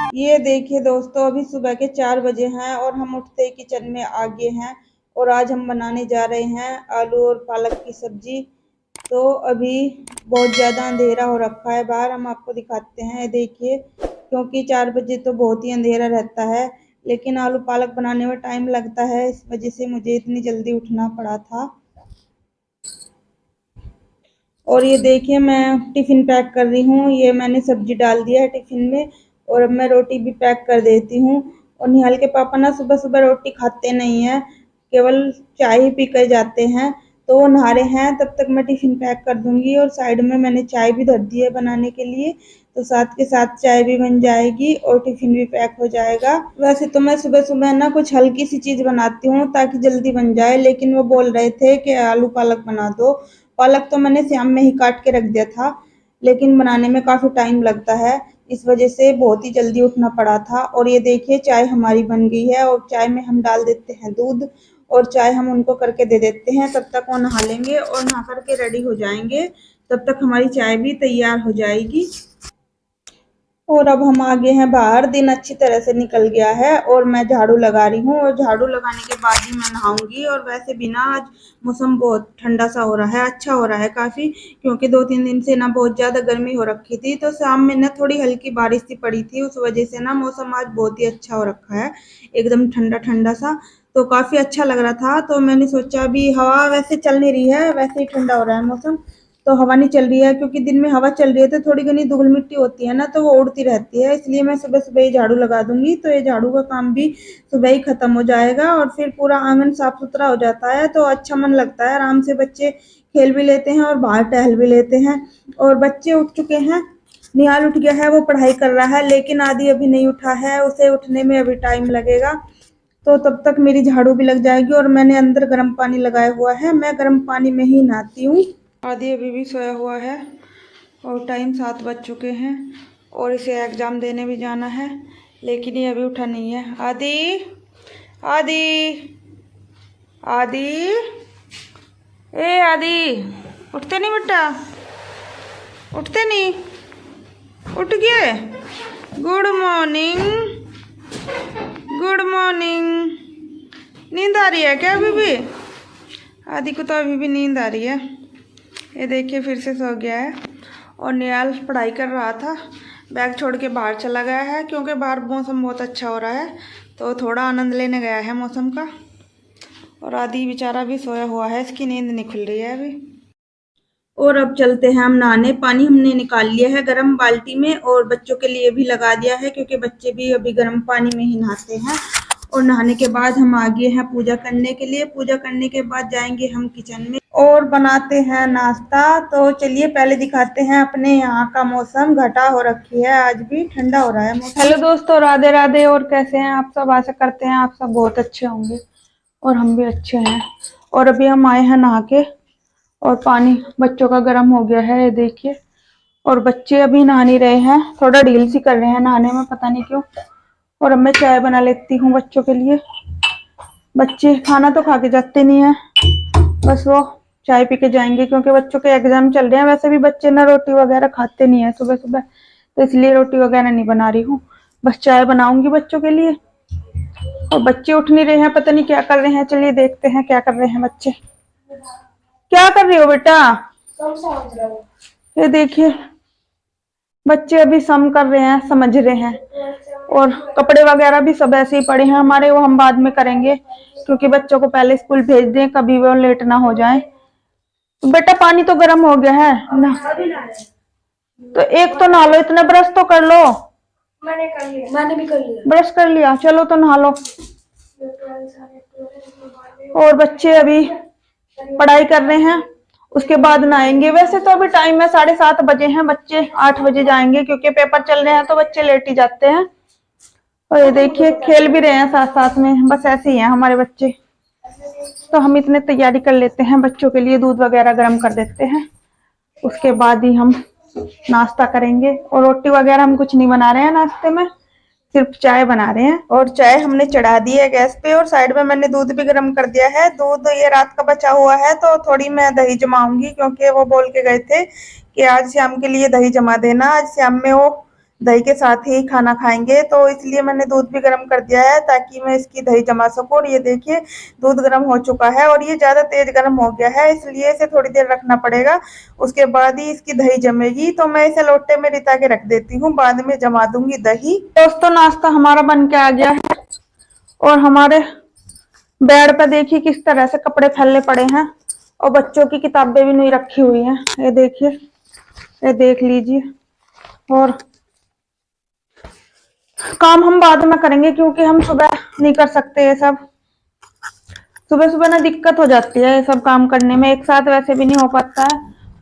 ये देखिए दोस्तों, अभी सुबह के 4 बजे हैं और हम उठते ही किचन में आ गए हैं। और आज हम बनाने जा रहे हैं आलू और पालक की सब्जी। तो अभी बहुत ज़्यादा अंधेरा हो रखा है बाहर, हम आपको दिखाते हैं। देखिए, क्योंकि 4 बजे तो बहुत ही अंधेरा रहता है, लेकिन आलू पालक बनाने में टाइम लगता है, इस वजह से मुझे इतनी जल्दी उठना पड़ा था। और ये देखिए, मैं टिफ़िन पैक कर रही हूँ। ये मैंने सब्जी डाल दिया है टिफ़िन में, और अब मैं रोटी भी पैक कर देती हूँ। और निहाल के पापा ना सुबह सुबह रोटी खाते नहीं हैं, केवल चाय ही पी कर जाते हैं। तो वो नहा रहे हैं, तब तक मैं टिफ़िन पैक कर दूंगी। और साइड में मैंने चाय भी धर दी है बनाने के लिए, तो साथ के साथ चाय भी बन जाएगी और टिफ़िन भी पैक हो जाएगा। वैसे तो मैं सुबह सुबह ना कुछ हल्की सी चीज़ बनाती हूँ ताकि जल्दी बन जाए, लेकिन वो बोल रहे थे कि आलू पालक बना दो। पालक तो मैंने शाम में ही काट के रख दिया था, लेकिन बनाने में काफ़ी टाइम लगता है, इस वजह से बहुत ही जल्दी उठना पड़ा था। और ये देखिए, चाय हमारी बन गई है और चाय में हम डाल देते हैं दूध, और चाय हम उनको करके दे देते हैं। तब तक वो नहा लेंगे और नहा करके रेडी हो जाएंगे, तब तक हमारी चाय भी तैयार हो जाएगी। और अब हम आ गए हैं बाहर, दिन अच्छी तरह से निकल गया है और मैं झाड़ू लगा रही हूँ। और झाड़ू लगाने के बाद ही मैं नहाऊंगी। और वैसे भी ना आज मौसम बहुत ठंडा सा हो रहा है, अच्छा हो रहा है काफ़ी, क्योंकि 2-3 दिन से ना बहुत ज़्यादा गर्मी हो रखी थी। तो शाम में ना थोड़ी हल्की बारिश सी पड़ी थी, उस वजह से ना मौसम आज बहुत ही अच्छा हो रखा है, एकदम ठंडा ठंडा सा। तो काफ़ी अच्छा लग रहा था। तो मैंने सोचा, अभी हवा वैसे चल नहीं रही है, वैसे ही ठंडा हो रहा है मौसम, तो हवा नहीं चल रही है, क्योंकि दिन में हवा चल रही है तो थोड़ी घनी धूल मिट्टी होती है ना, तो वो उड़ती रहती है। इसलिए मैं सुबह सुबह ही झाड़ू लगा दूंगी, तो ये झाड़ू का काम भी सुबह ही खत्म हो जाएगा और फिर पूरा आंगन साफ सुथरा हो जाता है, तो अच्छा मन लगता है। आराम से बच्चे खेल भी लेते हैं और बाहर टहल भी लेते हैं। और बच्चे उठ चुके हैं, निहाल उठ गया है, वो पढ़ाई कर रहा है, लेकिन आदि अभी नहीं उठा है, उसे उठने में अभी टाइम लगेगा। तो तब तक मेरी झाड़ू भी लग जाएगी। और मैंने अंदर गर्म पानी लगाया हुआ है, मैं गर्म पानी में ही नहाती हूँ। आदि अभी भी सोया हुआ है और टाइम 7 बज चुके हैं और इसे एग्ज़ाम देने भी जाना है, लेकिन ये अभी उठा नहीं है। आदि, आदि, आदि, ए आदि, उठते नहीं बेटा, उठते नहीं, उठ गए। Good morning, good morning. नींद आ रही है क्या अभी भी? आदि को तो अभी भी नींद आ रही है। ये देखिए, फिर से सो गया है। और निहाल पढ़ाई कर रहा था, बैग छोड़ के बाहर चला गया है, क्योंकि बाहर मौसम बहुत अच्छा हो रहा है, तो थोड़ा आनंद लेने गया है मौसम का। और आदि बेचारा भी सोया हुआ है, इसकी नींद नहीं खुल रही है अभी। और अब चलते हैं हम नहाने। पानी हमने निकाल लिया है गर्म बाल्टी में, और बच्चों के लिए भी लगा दिया है, क्योंकि बच्चे भी अभी गर्म पानी में ही नहाते हैं। और नहाने के बाद हम आ गए हैं पूजा करने के लिए। पूजा करने के बाद जाएंगे हम किचन में और बनाते हैं नाश्ता। तो चलिए पहले दिखाते हैं अपने यहाँ का मौसम। घटा हो रखी है, आज भी ठंडा हो रहा है मौसम। हेलो दोस्तों, राधे राधे। और कैसे हैं आप सब? आशा करते हैं आप सब बहुत अच्छे होंगे, और हम भी अच्छे हैं। और अभी हम आए हैं नहा के, और पानी बच्चों का गर्म हो गया है, ये देखिए। और बच्चे अभी नहा नहीं रहे हैं, थोड़ा ढील सी कर रहे हैं नहाने में, पता नहीं क्यों। और अब मैं चाय बना लेती हूँ बच्चों के लिए। बच्चे खाना तो खा के जाते नहीं है, बस वो चाय पी के जाएंगे, क्योंकि बच्चों के एग्जाम चल रहे हैं। वैसे भी बच्चे ना रोटी वगैरह खाते नहीं है सुबह सुबह, तो इसलिए रोटी वगैरह नहीं बना रही हूँ, बस चाय बनाऊंगी बच्चों के लिए। और बच्चे उठ नहीं रहे हैं, पता नहीं क्या कर रहे हैं। चलिए देखते हैं क्या कर रहे हैं बच्चे। क्या कर रही हो बेटा? ये देखिए, बच्चे अभी सम कर रहे हैं, समझ रहे हैं। और कपड़े वगैरह भी सब ऐसे ही पड़े हैं हमारे, वो हम बाद में करेंगे, क्योंकि बच्चों को पहले स्कूल भेज दें, कभी वो लेट ना हो जाए। बेटा पानी तो गर्म हो गया है ना, तो एक तो नहा लो, इतना ब्रश तो कर लो। मैंने कर लिया, मैंने भी कर लिया, ब्रश कर लिया, चलो तो नहा लो। और बच्चे अभी पढ़ाई कर रहे हैं, उसके बाद नहाएंगे। वैसे तो अभी टाइम है 7:30 बजे हैं, बच्चे 8 बजे जाएंगे, क्योंकि पेपर चल रहे हैं तो बच्चे लेट ही जाते हैं। और ये देखिए, खेल भी रहे हैं साथ साथ में, बस ऐसे ही हैं हमारे बच्चे। तो हम इतने तैयारी कर लेते हैं बच्चों के लिए, दूध वगैरह गर्म कर देते हैं, उसके बाद ही हम नाश्ता करेंगे। और रोटी वगैरह हम कुछ नहीं बना रहे हैं नाश्ते में, सिर्फ चाय बना रहे हैं। और चाय हमने चढ़ा दी है गैस पे, और साइड में मैंने दूध भी गर्म कर दिया है। दूध ये रात का बचा हुआ है, तो थोड़ी मैं दही जमाऊंगी, क्योंकि वो बोल के गए थे कि आज शाम के लिए दही जमा देना। आज शाम में वो दही के साथ ही खाना खाएंगे, तो इसलिए मैंने दूध भी गर्म कर दिया है ताकि मैं इसकी दही जमा सकूं। और ये देखिए दूध गर्म हो चुका है और ये ज्यादा तेज गर्म हो गया है, इसलिए इसे थोड़ी देर रखना पड़ेगा। उसके बाद ही इसकी दही जमेगी। तो मैं इसे लोटे में रिता के रख देती हूँ, बाद में जमा दूंगी दही। दोस्तों नाश्ता हमारा बन के आ गया है और हमारे बेड पे देखिए किस तरह से कपड़े फैले पड़े हैं और बच्चों की किताबें भी नहीं रखी हुई हैं। ये देखिए, ये देख लीजिए। और काम हम बाद में करेंगे क्योंकि हम सुबह नहीं कर सकते ये सब। सुबह सुबह ना दिक्कत हो जाती है ये सब काम करने में, एक साथ वैसे भी नहीं हो पाता है।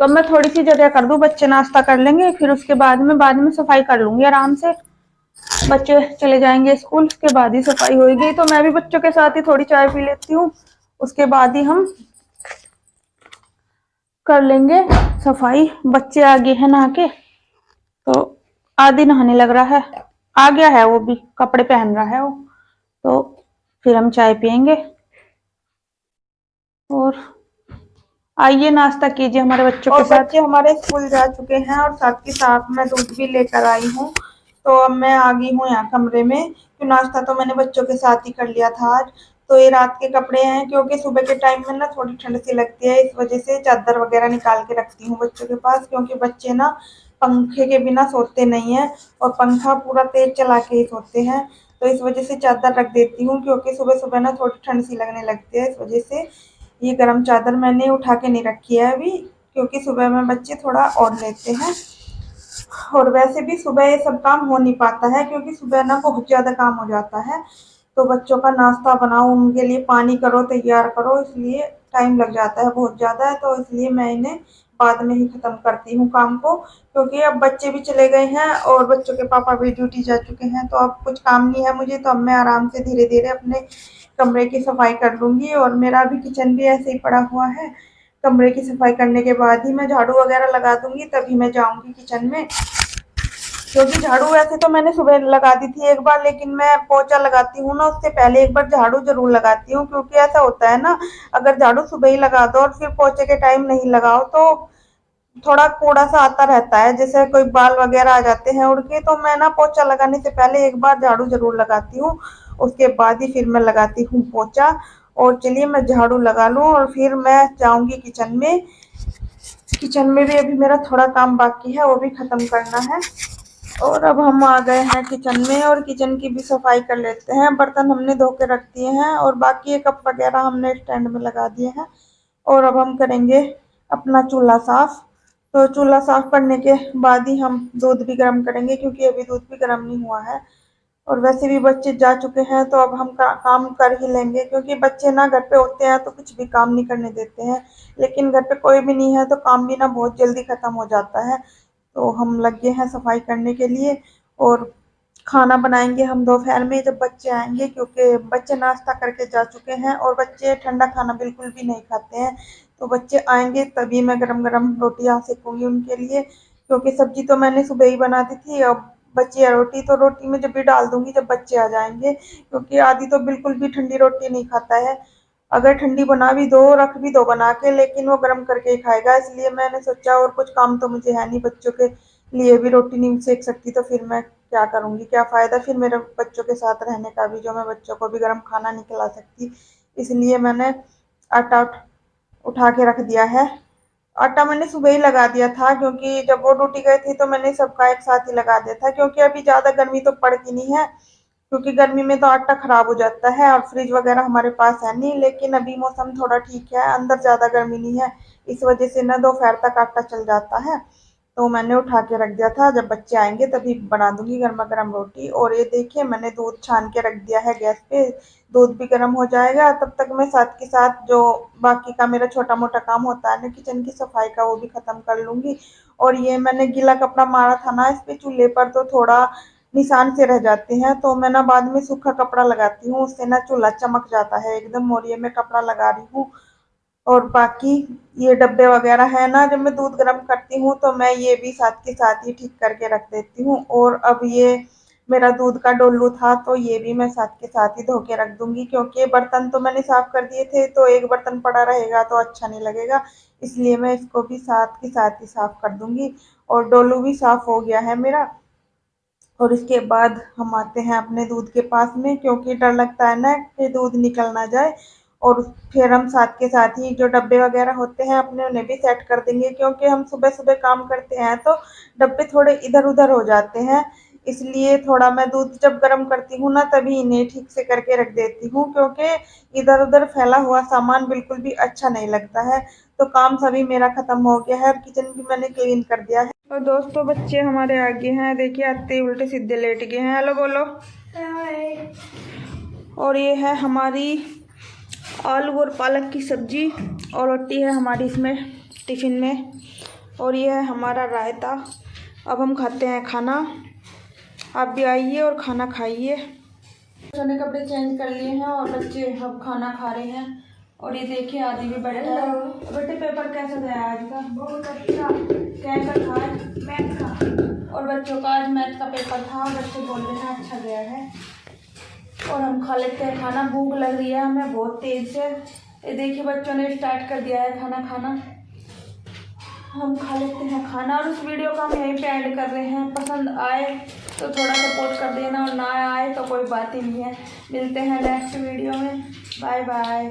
तो अब मैं थोड़ी सी जगह कर दूं, बच्चे नाश्ता कर लेंगे, फिर उसके बाद में सफाई कर लूंगी आराम से। बच्चे चले जाएंगे स्कूल, उसके बाद ही सफाई होगी। तो मैं भी बच्चों के साथ ही थोड़ी चाय पी लेती हूँ, उसके बाद ही हम कर लेंगे सफाई। बच्चे आ गए हैं नहा के, तो आदि नहाने लग रहा है, आ गया है वो भी, कपड़े पहन रहा है वो। तो फिर हम चाय पियेंगे। और आइए नाश्ता कीजिए हमारे बच्चों के साथ। बच्चे हमारे स्कूल जा चुके हैं और साथ के साथ मैं दूध भी लेकर आई हूँ। तो अब मैं आ गई हूँ यहाँ कमरे में, तो नाश्ता तो मैंने बच्चों के साथ ही कर लिया था आज। तो ये रात के कपड़े हैं क्योंकि सुबह के टाइम में ना थोड़ी ठंड सी लगती है, इस वजह से चादर वगैरह निकाल के रखती हूँ बच्चों के पास, क्योंकि बच्चे ना पंखे के बिना सोते नहीं है और पंखा पूरा तेज चला के ही सोते हैं। तो इस वजह से चादर रख देती हूँ, क्योंकि सुबह सुबह ना थोड़ी ठंड सी लगने लगती है, इस वजह से ये गर्म चादर मैंने उठा के नहीं रखी है अभी, क्योंकि सुबह में बच्चे थोड़ा ओढ़ लेते हैं। और वैसे भी सुबह ये सब काम हो नहीं पाता है क्योंकि सुबह ना बहुत ज्यादा काम हो जाता है। तो बच्चों का नाश्ता बनाओ, उनके लिए पानी करो, तैयार करो, इसलिए टाइम लग जाता है बहुत ज्यादा। तो इसलिए मैं इन्हें बाद में ही खत्म करती हूँ काम को, क्योंकि अब बच्चे भी चले गए हैं और बच्चों के पापा भी ड्यूटी जा चुके हैं। तो अब कुछ काम नहीं है मुझे, तो अब मैं आराम से धीरे धीरे अपने कमरे की सफाई कर लूंगी। और मेरा भी किचन भी ऐसे ही पड़ा हुआ है, कमरे की सफाई करने के बाद ही मैं झाड़ू वगैरह लगा दूंगी, तभी मैं जाऊंगी किचन में। क्योंकि झाड़ू वैसे तो मैंने सुबह लगा दी थी एक बार, लेकिन मैं पोछा लगाती हूँ ना उससे पहले एक बार झाड़ू जरूर लगाती हूँ, क्योंकि ऐसा होता है ना, अगर झाड़ू सुबह ही लगा दो और फिर पोछे के टाइम नहीं लगाओ तो थोड़ा कूड़ा सा आता रहता है, जैसे कोई बाल वगैरह आ जाते हैं उड़ के। तो मैं ना पोछा लगाने से पहले एक बार झाड़ू जरूर लगाती हूँ, उसके बाद ही फिर मैं लगाती हूँ पोछा। और चलिए मैं झाड़ू लगा लूँ और फिर मैं जाऊंगी किचन में। किचन में भी अभी मेरा थोड़ा काम बाकी है, वो भी खत्म करना है। और अब हम आ गए हैं किचन में और किचन की भी सफाई कर लेते हैं। बर्तन हमने धो के रख दिए हैं और बाकी ये कप वगैरह हमने स्टैंड में लगा दिए हैं। और अब हम करेंगे अपना चूल्हा साफ। तो चूल्हा साफ करने के बाद ही हम दूध भी गर्म करेंगे, क्योंकि अभी दूध भी गर्म नहीं हुआ है। और वैसे भी बच्चे जा चुके हैं तो अब हम काम कर ही लेंगे, क्योंकि बच्चे ना घर पे होते हैं तो कुछ भी काम नहीं करने देते हैं, लेकिन घर पे कोई भी नहीं है तो काम भी ना बहुत जल्दी खत्म हो जाता है। तो हम लगे हैं सफाई करने के लिए। और खाना बनाएंगे हम दोपहर में जब बच्चे आएंगे, क्योंकि बच्चे नाश्ता करके जा चुके हैं और बच्चे ठंडा खाना बिल्कुल भी नहीं खाते हैं। तो बच्चे आएंगे तभी मैं गरम गरम रोटियां सेकूंगी उनके लिए, क्योंकि सब्जी तो मैंने सुबह ही बना दी थी। अब बची है रोटी, तो रोटी में जब भी डाल दूंगी जब बच्चे आ जाएंगे, क्योंकि आदि तो बिल्कुल भी ठंडी रोटी नहीं खाता है। अगर ठंडी बना भी दो, रख भी दो बना के, लेकिन वो गर्म करके ही खाएगा। इसलिए मैंने सोचा और कुछ काम तो मुझे है नहीं, बच्चों के लिए भी रोटी नहीं सेक सकती, तो फिर मैं क्या करूंगी, क्या फायदा फिर मेरे बच्चों के साथ रहने का भी, जो मैं बच्चों को भी गर्म खाना नहीं खिला सकती। इसलिए मैंने आटा उठा के रख दिया है। आटा मैंने सुबह ही लगा दिया था, क्योंकि जब वो ड्यूटी गए थे तो मैंने सबका एक साथ ही लगा दिया था, क्योंकि अभी ज्यादा गर्मी तो पड़ती नहीं है। क्योंकि गर्मी में तो आटा खराब हो जाता है और फ्रिज वगैरह हमारे पास है नहीं, लेकिन अभी मौसम थोड़ा ठीक है, अंदर ज्यादा गर्मी नहीं है, इस वजह से ना दोपहर तक आटा चल जाता है। तो मैंने उठा के रख दिया था, जब बच्चे आएंगे तभी बना दूंगी गर्मा गर्म रोटी। और ये देखिए मैंने दूध छान के रख दिया है गैस पे, दूध भी गर्म हो जाएगा, तब तक मैं साथ के साथ जो बाकी का मेरा छोटा मोटा काम होता है ना किचन की सफाई का, वो भी खत्म कर लूंगी। और ये मैंने गीला कपड़ा मारा था ना इस पे चूल्हे पर, तो थोड़ा निशान से रह जाते हैं, तो मैं ना बाद में सूखा कपड़ा लगाती हूँ, उससे ना चूल्हा चमक जाता है एकदम। और ये मैं कपड़ा लगा रही हूँ। और बाकी ये डब्बे वगैरह है ना, जब मैं दूध गर्म करती हूँ तो मैं ये भी साथ के साथ ही ठीक करके रख देती हूँ। और अब ये मेरा दूध का डोलू था, तो ये भी मैं साथ के साथ ही धो के रख दूंगी, क्योंकि बर्तन तो मैंने साफ कर दिए थे, तो एक बर्तन पड़ा रहेगा तो अच्छा नहीं लगेगा। इसलिए मैं इसको भी साथ के साथ ही साफ कर दूंगी। और डोलू भी साफ हो गया है मेरा। और इसके बाद हम आते हैं अपने दूध के पास में, क्योंकि डर लगता है ना कि दूध निकल ना जाए। और फिर हम साथ के साथ ही जो डब्बे वगैरह होते हैं अपने उन्हें भी सेट कर देंगे, क्योंकि हम सुबह सुबह काम करते हैं तो डब्बे थोड़े इधर उधर हो जाते हैं। इसलिए थोड़ा मैं दूध जब गर्म करती हूँ ना तभी इन्हें ठीक से करके रख देती हूँ, क्योंकि इधर उधर फैला हुआ सामान बिल्कुल भी अच्छा नहीं लगता है। तो काम सभी मेरा खत्म हो गया है और किचन भी मैंने क्लीन कर दिया है। और दोस्तों बच्चे हमारे आगे हैं, देखिए आते ही उल्टे सीधे लेट गए हैं। हेलो बोलो। और ये है हमारी आलू और पालक की सब्जी और रोटी है हमारी इसमें टिफ़िन में। और ये है हमारा रायता। अब हम खाते हैं खाना। आप भी आइए और खाना खाइए। बच्चों ने कपड़े चेंज कर लिए हैं और बच्चे अब खाना खा रहे हैं। और ये देखिए आदि भी बैठा है। बेटे पेपर कैसा गया आज का? बहुत अच्छा। कैसा था? मैथ का। और बच्चों का आज मैथ का पेपर था। बच्चे बोल रहे हैं अच्छा गया है। और हम खा लेते हैं खाना। भूख लग रही है हमें बहुत तेज से। ये देखिए बच्चों ने स्टार्ट कर दिया है खाना खाना। हम खा लेते हैं खाना और उस वीडियो को हम यहीं पे एंड कर रहे हैं। पसंद आए तो थोड़ा सपोर्ट कर देना और ना आए तो कोई बात ही नहीं है। मिलते हैं नेक्स्ट वीडियो में। Bye bye.